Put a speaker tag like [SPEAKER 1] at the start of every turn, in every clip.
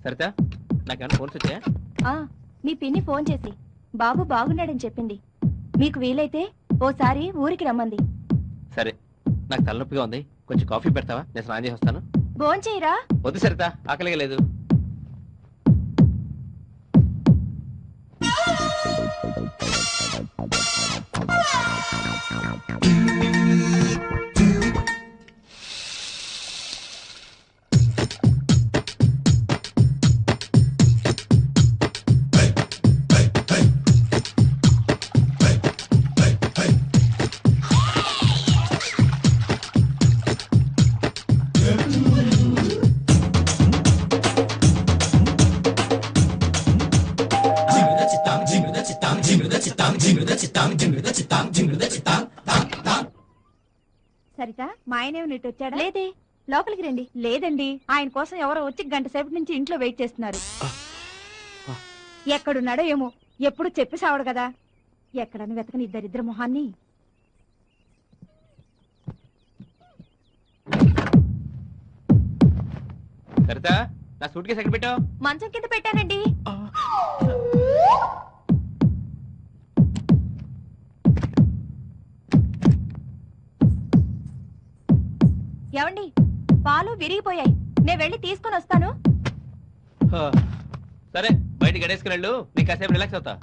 [SPEAKER 1] సరిత నాకేమన్నా ఫోన్స్ వచ్చాయా?
[SPEAKER 2] మీ పిన్ని ఫోన్ చేసి బాబు బాగున్నాడని చెప్పింది. మీకు వీలైతే ఓసారి ఊరికి రమ్మంది.
[SPEAKER 1] సరే, నాకు తలనొప్పిగా ఉంది, కొంచెం కాఫీ పెడతావా? నేను స్నానం చేసి వస్తాను.
[SPEAKER 2] భోంచేయరా?
[SPEAKER 1] వద్దు సరిత, ఆకలిగా లేదు.
[SPEAKER 2] సరిత, మా ఆయన నీటి వచ్చాడా? లేదే. లోపలికి రండి. లేదండి, ఆయన కోసం ఎవరో వచ్చి గంట సేపటి నుంచి ఇంట్లో వెయిట్ చేస్తున్నారు. ఎక్కడున్నాడో ఏమో, ఎప్పుడు చెప్పి సావడు కదా. ఎక్కడని వెతకని ఇద్దరిద్దరు మొహాన్ని.
[SPEAKER 1] సరిత, నా సూట్ కేసు ఎక్కడ పెట్టావు?
[SPEAKER 2] మంచం కింద పెట్టానండి. ఏమండి, పాలు విరిగిపోయాయి, నేను వెళ్ళి తీసుకొని వస్తాను.
[SPEAKER 1] సరే, బయటికి గడేసుకుని వెళ్ళు, నీకు కాసేపు రిలాక్స్ అవుతా.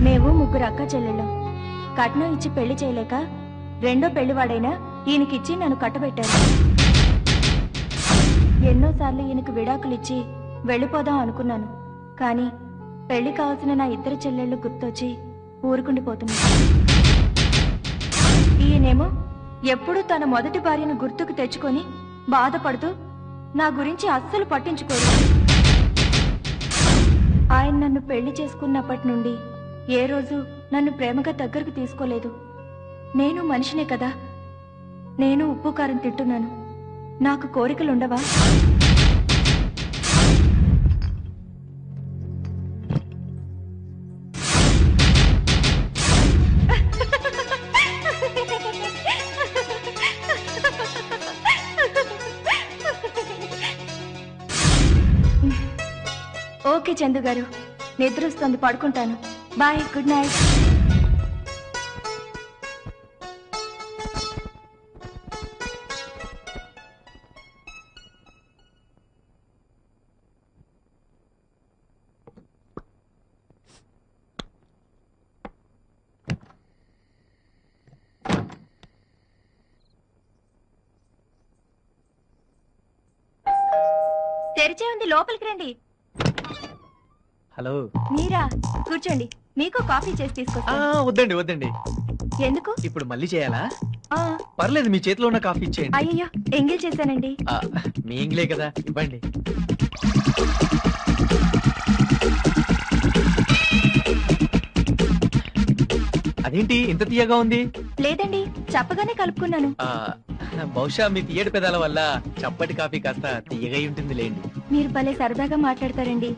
[SPEAKER 2] మేము ముగ్గురు అక్క చెల్లెళ్ళం. కట్నం ఇచ్చి పెళ్లి చేయలేక రెండో పెళ్లివాడైనా ఈయనకిచ్చి నన్ను కట్టబెట్టారు. ఎన్నోసార్లు ఈయనకు విడాకులిచ్చి వెళ్ళిపోదాం అనుకున్నాను. కానీ పెళ్లి కావాల్సిన నా ఇద్దరు చెల్లెళ్ళు గుర్తొచ్చి ఊరుకుండిపోతున్నాను. ఈయనేమో ఎప్పుడూ తన మొదటి భార్యను గుర్తుకు తెచ్చుకొని బాధపడుతూ నా గురించి అస్సలు పట్టించుకోరు. ఆయన నన్ను పెళ్లి చేసుకున్నప్పటి నుండి ఏ రోజు నన్ను ప్రేమగా దగ్గరకు తీసుకోలేదు. నేను మనిషినే కదా, నేను ఉప్పు కారం తింటున్నాను. నాకు కోరికలుండవా? ఓకే చందు గారు, నిద్ర వస్తుంది, పడుకుంటాను. Bye, good night. తెరిచే ఉంది, లోపలికి రండి.
[SPEAKER 3] హలో,
[SPEAKER 2] మీరా? కూర్చోండి, మీకు కాఫీ చేసి తీసుకొస్తా.
[SPEAKER 3] వద్దండి వద్దండి.
[SPEAKER 2] ఎందుకు?
[SPEAKER 3] ఇప్పుడు మళ్ళీ చేయాలా?
[SPEAKER 2] ఆ,
[SPEAKER 3] పర్లేదు, మీ చేతిలో ఉన్న కాఫీ ఇచ్చేయండి.
[SPEAKER 2] అయ్యయ్యో, ఎంగిల్ చేశానండి.
[SPEAKER 3] మీ ఇంగ్లే కదా, ఇవ్వండి. అదేంటి ఇంత తీయగా ఉంది?
[SPEAKER 2] లేదండి, చెప్పగానే కలుపుకున్నాను.
[SPEAKER 3] బహుశా మీ తీయటి పెదాల వల్ల చప్పటి కాఫీ కాస్త తీయగా ఉంటుంది లేండి.
[SPEAKER 2] మీరు భలే సరదాగా మాట్లాడతారండి.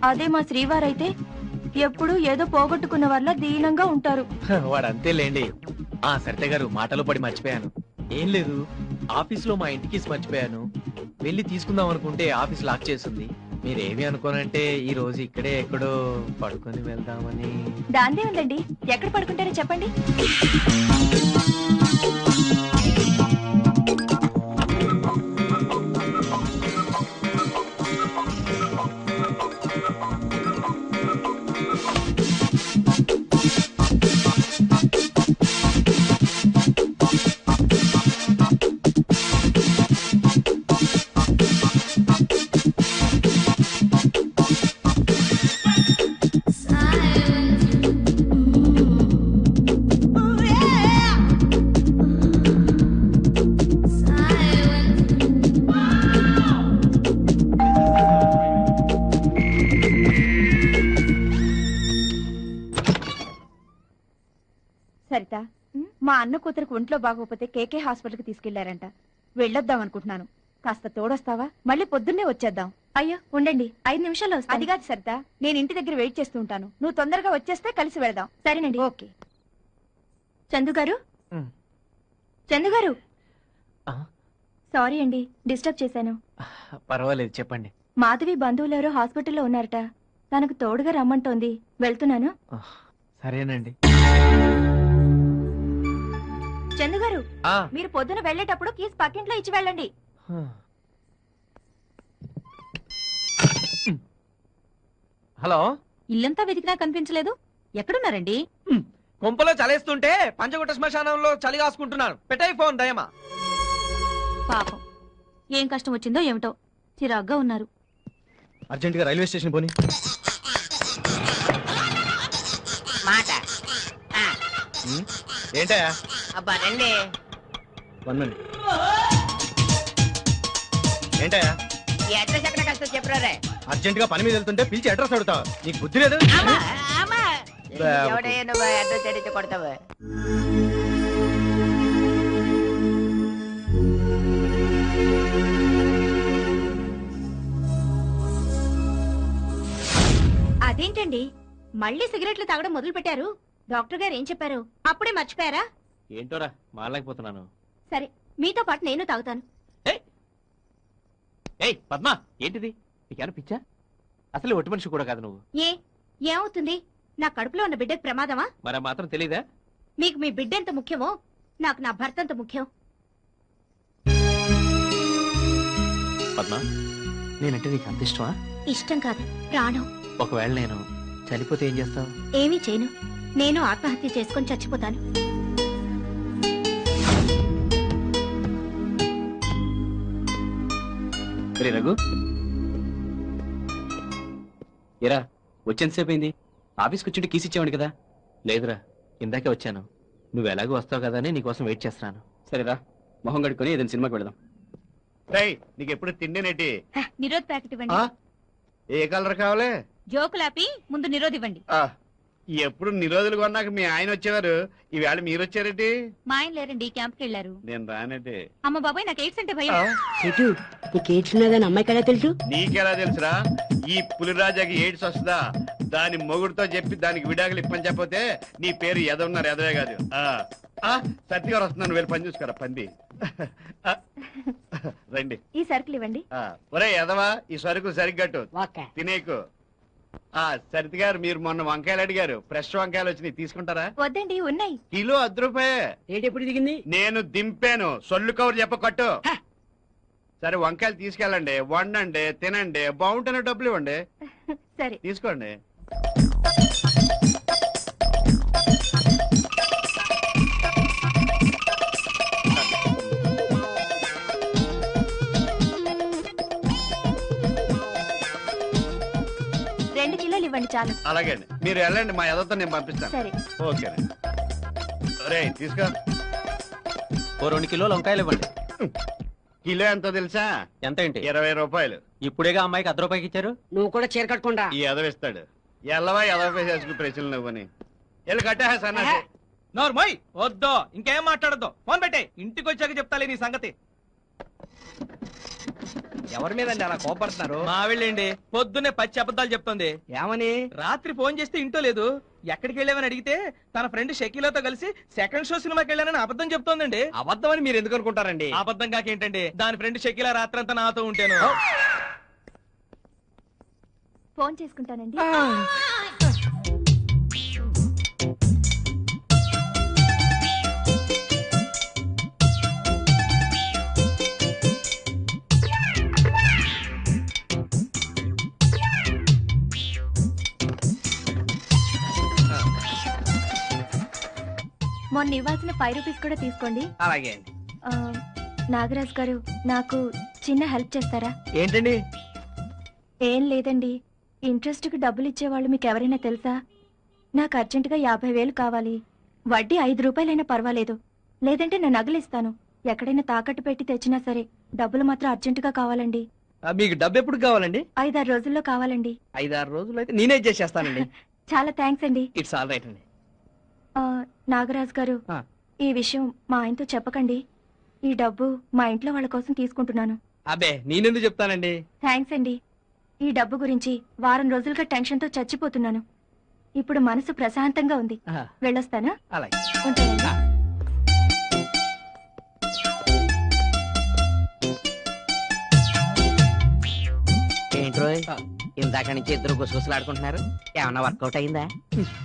[SPEAKER 2] అదే మా శ్రీవారైతే ఎప్పుడు ఏదో పోగొట్టుకున్న వల్ల దీనంగా ఉంటారు.
[SPEAKER 3] వాడు అంతే లేండి. సరిత గారు, మాటలో పడి మర్చిపోయాను. ఏం లేదు, ఆఫీస్ లో మా ఇంటికి మర్చిపోయాను. వెళ్ళి తీసుకుందాం అనుకుంటే ఆఫీస్ లాక్ చేస్తుంది. మీరేమి అనుకోనంటే ఈ రోజు ఇక్కడే ఎక్కడో పడుకొని వెళ్దామని.
[SPEAKER 2] దాందే ఉందండి, ఎక్కడ పడుకుంటారో చెప్పండి. సరిత, మా అన్న కూతురికి ఒంట్లో బాగోపోతే కేకే హాస్పిటల్కి తీసుకెళ్లారంట. వెళ్ళొద్దాం అనుకుంటున్నాను. కాస్త తోడొస్తావా? మళ్ళీ పొద్దున్నే వచ్చేద్దాం. అయ్యో ఉండండి, 5 నిమిషాల్లో వస్తాను. అది కాదు సరిత, నేను ఇంటి దగ్గర వెయిట్ చేస్తూ ఉంటాను. నువ్వు తొందరగా వచ్చేస్తే కలిసి వెళ్దాం. సరేనండి. ఓకే. చందు గారు, చందు గారు, సారీ అండి, డిస్టర్బ్ చేశాను.
[SPEAKER 3] పర్వాలేదు, చెప్పండి.
[SPEAKER 2] మాధవి బంధువులెవరో హాస్పిటల్లో ఉన్నారట. తనకు తోడుగా రమ్మంటోంది. వెళ్తున్నాను.
[SPEAKER 3] సరేనండి.
[SPEAKER 2] చందు గారు, మీరు పొద్దున వెళ్ళేటప్పుడు కీస్ పక్కింట్లో ఇచ్చి వెళ్ళండి.
[SPEAKER 3] హలో,
[SPEAKER 4] ఇల్లంతా వెతికినా కనిపించలేదు. ఎక్కడున్నారండి?
[SPEAKER 3] కొంపలో చలేస్తుంటే పంచగుట్ట శ్మశానంలో చలి కాసుకుంటున్నాను. పెట్టాయి ఫోన్ దయమా.
[SPEAKER 4] పాపం, ఏం కష్టం వచ్చిందో ఏమిటో, చిరాగ్గా ఉన్నారు.
[SPEAKER 3] అర్జెంట్ గా రైల్వే స్టేషన్ పోని.
[SPEAKER 5] మాట
[SPEAKER 3] ఏంటయా?
[SPEAKER 5] అబ్బా రండి.
[SPEAKER 3] 1 minute. ఏంటయా?
[SPEAKER 5] ఈ అడ్రస్ ఎక్కడ కష్టం చెప్పరే.
[SPEAKER 3] అర్జెంట్ గా పని మీద వెళ్తుంటే పిలిచి అడ్రస్ అడుగుతావు. నీకు బుద్ధి లేదు?
[SPEAKER 5] ఎవడే నువ్వు అడ్రస్ అడిగితే కొడతావు.
[SPEAKER 4] అదేంటండి, మళ్ళీ సిగరెట్లు తాగడం మొదలు పెట్టారు? డాక్టర్ గారు ఏం చెప్పారు? అప్పుడే మర్చిపోయారా?
[SPEAKER 1] ఏంటోరా మారలేకపోతున్నాను.
[SPEAKER 4] సరే, మీతో పాటు నేను తాగుతాను.
[SPEAKER 1] ఏయ్ పద్మా, ఏంటిది? నీకేనా పిచ్చా? అసలు ఒట్టి మనిషి కూడా కాదు నువ్వు.
[SPEAKER 4] ఏమవుతుంది? నా కడుపులో ఉన్న బిడ్డకు ప్రమాదమా?
[SPEAKER 1] మరి మాత్రం తెలీదా?
[SPEAKER 4] మీకు మీ బిడ్డ ఎంత ముఖ్యమో నాకు నా భర్త ఎంత ముఖ్యం.
[SPEAKER 1] పద్మా, నేనంటే నీకు అంత ఇష్టమా?
[SPEAKER 4] ఇష్టం కాదు, ప్రాణం.
[SPEAKER 1] ఒకవేళ నేను చనిపోతే ఏం చేస్తావు?
[SPEAKER 4] ఏమీ చేయను. నేను ఆత్మహత్య చేసుకొని చచ్చిపోతాను.
[SPEAKER 1] రఘు, ఎరా వచ్చేంతసేపు అయింది? ఆఫీస్కి వచ్చింటే కీస్ ఇచ్చేవాడి కదా. లేదురా, ఇందాకే వచ్చాను. నువ్వు ఎలాగో వస్తావు కదా అని నీకోసం వెయిట్ చేస్తున్నాను. సరేరా, మొహం కడుక్కొని ఏదైనా సినిమాకి వెళదాం.
[SPEAKER 6] నీకు ఎప్పుడు తిండినేటి?
[SPEAKER 4] నిరోధ్ ప్యాకెట్ ఇవ్వండి.
[SPEAKER 6] ఏ కలర్ కావాలి?
[SPEAKER 4] జోకులాపి ముందు నిరోధ్ ఇవ్వండి.
[SPEAKER 6] ఎప్పుడు నిరోధులు కొన్నాక మీ ఆయన వచ్చేవారు, ఈవేళ మీరు వచ్చారేటి?
[SPEAKER 4] మా ఆయన లేరండి, క్యాంప్కి వెళ్ళారు.
[SPEAKER 6] నేను రానటే.
[SPEAKER 4] అమ్మ బాబాయ్, నాకు ఎయిడ్స్ అంటే భయం.
[SPEAKER 5] నీకు ఎయిడ్స్ ఉన్నదని అమ్మాయి కదా తెలుసు?
[SPEAKER 6] నీకెలా తెలుసురా? ఈ పులిరాజాకి ఎయిడ్స్ వస్తుందా? దాని మొగుడుతో చెప్పి దానికి విడాకులు ఇప్పని చెప్పతే నీ పేరు ఎదవున్నారు, ఎదవే కాదు. సత్తి గారు వస్తున్నాను, వెళ్ళి పని చూసుకోరా పంది. రండి.
[SPEAKER 2] ఈ సరుకులు ఇవ్వండి.
[SPEAKER 6] ఒరే ఎదవా, ఈ సరుకు సరిగ్గట్టు తినేకు. సరిత గారు మీరు మొన్న వంకాయలు అడిగారు, ఫ్రెష్ వంకాయలు వచ్చినాయి, తీసుకుంటారా?
[SPEAKER 2] వద్దండి, ఉన్నాయి.
[SPEAKER 6] కిలో 10 రూపాయే.
[SPEAKER 5] ఏంటి ఎప్పుడు దిగింది?
[SPEAKER 6] నేను దింపాను, సొల్లు కవర్ చెప్ప కట్టు. సరే వంకాయలు తీసుకెళ్ళండి, వండండి, తినండి, బాగుంటేనే డబ్బులు ఇవ్వండి.
[SPEAKER 2] సరే.
[SPEAKER 6] తీసుకోండి.
[SPEAKER 2] రెండు కిలోలు ఇవ్వండి చాలు.
[SPEAKER 6] అలాగే అండి, మీరు వెళ్ళండి, మా ఎదతో నేను పంపిస్తాను.
[SPEAKER 2] సరే.
[SPEAKER 6] ఓకేనండి. రే తీసుకో.
[SPEAKER 1] ఓ 2 కిలోలు వంకాయలు ఇవ్వండి.
[SPEAKER 6] కిలో ఎంతో తెలుసా?
[SPEAKER 1] ఎంత ఏంటి?
[SPEAKER 6] 20 రూపాయలు.
[SPEAKER 1] ఇప్పుడేగా అమ్మాయికి 10 రూపాయకి ఇచ్చారు.
[SPEAKER 5] నువ్వు కూడా చీర కట్టుకుంటా.
[SPEAKER 6] ఈ ఎదవిస్తాడు. ఎల్లవా ఎదవ చేసుకు ప్రశ్నలు నువ్వని వెళ్ళి కట్టా సన్నాసి.
[SPEAKER 3] నోర్మోయ్ వద్దు, ఇంకేం మాట్లాడద్దు, ఫోన్ పెట్టే, ఇంటికి వచ్చాక చెప్తాలే నీ సంగతి.
[SPEAKER 7] ఎవరి మీదండి అలా కోపడుతున్నారు?
[SPEAKER 3] మా వెళ్ళండి, పొద్దున్నే పచ్చి అబద్ధాలు చెప్తుంది.
[SPEAKER 7] ఏమని?
[SPEAKER 3] రాత్రి ఫోన్ చేస్తే ఇంటో లేదు, ఎక్కడికి వెళ్ళామని అడిగితే తన ఫ్రెండ్ షకీలాతో కలిసి సెకండ్ షో సినిమాకి వెళ్ళానని అబద్ధం చెప్తోందండి.
[SPEAKER 7] అబద్ధం అని మీరు ఎందుకు అనుకుంటారండి?
[SPEAKER 3] అబద్ధం కాకేంటండి, దాని ఫ్రెండ్ షకీలా రాత్రంతా నాతో ఉంటాను.
[SPEAKER 2] ఫోన్ చేసుకుంటానండి. మొన్న ఇవ్వాల్సిన 5 రూపీస్ కూడా తీసుకోండి.
[SPEAKER 7] అలాగే అండి.
[SPEAKER 2] ఆ, నాగరాజ్ గారు, నాకు చిన్న హెల్ప్ చేస్తారా?
[SPEAKER 7] ఏంటండి?
[SPEAKER 2] ఏం లేదండి, ఇంట్రెస్ట్ కి డబ్బులు ఇచ్చేవాళ్ళు మీకు ఎవరైనా తెలుసా? నాకు అర్జెంటుగా 50,000 కావాలి. వడ్డీ 5 రూపాయలైనా పర్వాలేదు, లేదంటే నేను నగలిస్తాను. ఎక్కడైనా తాకట్టు పెట్టి తెచ్చినా సరే డబ్బులు మాత్రం అర్జెంటుగా కావాలండి.
[SPEAKER 7] మీకు డబ్బు ఎప్పుడు కావాలండి?
[SPEAKER 2] 5-6 రోజుల్లో కావాలండి.
[SPEAKER 7] 5-6 రోజులు అయితే నేనే చేసేస్తానండి.
[SPEAKER 2] చాలా థ్యాంక్స్ అండి.
[SPEAKER 7] ఇట్స్ ఆల్ రైట్ అండి.
[SPEAKER 2] ఆ, నాగరాజ్ గారు,
[SPEAKER 7] ఆ.
[SPEAKER 2] ఈ విషయం మా ఆయనతో చెప్పకండి. ఈ డబ్బు మా ఇంట్లో వాళ్ళ కోసం తీసుకుంటున్నాను.
[SPEAKER 7] అబ్బే నేనెందుకు చెప్తానండి?
[SPEAKER 2] థ్యాంక్స్ అండి. ఈ డబ్బు గురించి వారం రోజులుగా టెన్షన్తో చచ్చిపోతున్నాను. ఇప్పుడు మనసు ప్రశాంతంగా ఉంది.
[SPEAKER 7] ఆహా.
[SPEAKER 2] వెళ్ళొస్తానా?
[SPEAKER 7] అలాగే.
[SPEAKER 2] ఉంటానండి.
[SPEAKER 5] ఏంట్రో ఇందాక నుంచి ఇద్దరు గుసగుసలాడుకుంటున్నారు. ఏమన్నా వర్కౌట్ అయిందా?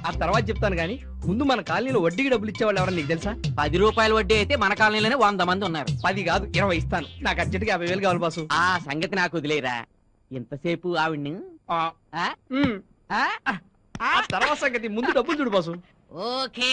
[SPEAKER 7] ఆ తర్వాత చెప్తాను గానీ ముందు మన కాలనీలో వడ్డీకి డబ్బులు ఇచ్చేవాళ్ళు ఎవరన్నా నీకు తెలుసా?
[SPEAKER 5] 10 రూపాయల వడ్డీ అయితే మన కాలనీలోనే 100 మంది ఉన్నారు.
[SPEAKER 7] 10 కాదు 20 ఇస్తాను. నాకు అర్జెంట్గా 50,000 కావాలి బాసు.
[SPEAKER 5] ఆ సంగతి నాకు వదిలేరా. ఇంతసేపు ఆవిడ్ని
[SPEAKER 7] ఆ,
[SPEAKER 5] ఆ?
[SPEAKER 7] ఉమ్.
[SPEAKER 5] ఆ?
[SPEAKER 7] ఆ తర్వాత సంగతి ముందు డబ్బులు చూడు బాసు.
[SPEAKER 5] ఓకే